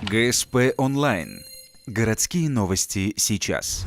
ГСП онлайн. Городские новости сейчас.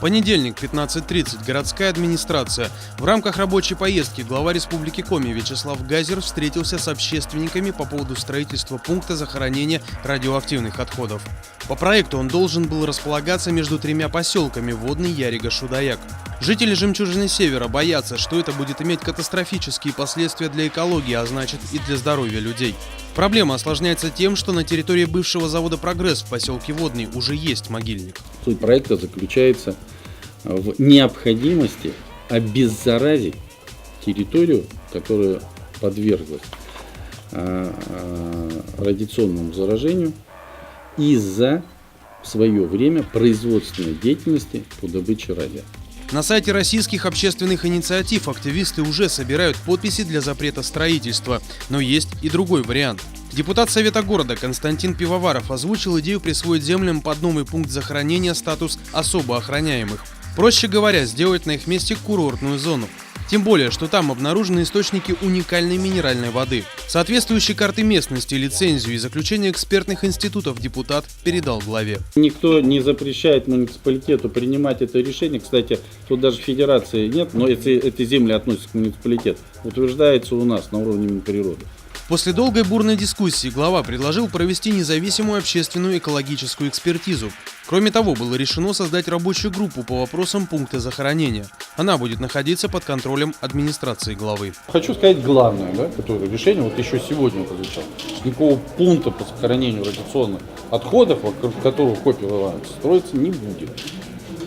Понедельник, 15:30. Городская администрация. В рамках рабочей поездки глава Республики Коми Вячеслав Газер встретился с общественниками по поводу строительства пункта захоронения радиоактивных отходов. По проекту он должен был располагаться между тремя поселками Водный, Ярига, Шудаяк. Жители Жемчужины Севера боятся, что это будет иметь катастрофические последствия для экологии, а значит и для здоровья людей. Проблема осложняется тем, что на территории бывшего завода «Прогресс» в поселке Водный уже есть могильник. Суть проекта заключается в необходимости обеззаразить территорию, которая подверглась радиационному заражению из-за в свое время производственной деятельности по добыче радия. На сайте российских общественных инициатив активисты уже собирают подписи для запрета строительства, но есть и другой вариант. Депутат Совета города Константин Пивоваров озвучил идею присвоить землям под новый пункт захоронения статус особо охраняемых. Проще говоря, сделать на их месте курортную зону. Тем более, что там обнаружены источники уникальной минеральной воды. Соответствующие карты местности, лицензию и заключение экспертных институтов депутат передал главе. Никто не запрещает муниципалитету принимать это решение. Кстати, тут даже федерации нет, но если эти земли относятся к муниципалитету, утверждается у нас на уровне Минприроды. После долгой бурной дискуссии глава предложил провести независимую общественную экологическую экспертизу. Кроме того, было решено создать рабочую группу по вопросам пункта захоронения. Она будет находиться под контролем администрации главы. Хочу сказать главное, которое решение вот еще сегодня прозвучало. Никакого пункта по захоронению радиационных отходов, вокруг которого копия строиться не будет.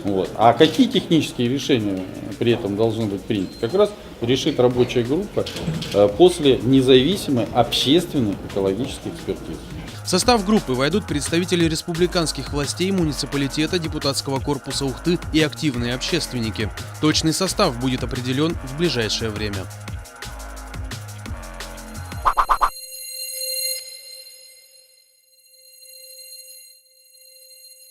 Вот. А какие технические решения при этом должны быть приняты, как раз решит рабочая группа после независимой общественной экологической экспертизы. В состав группы войдут представители республиканских властей, муниципалитета, депутатского корпуса Ухты и активные общественники. Точный состав будет определен в ближайшее время.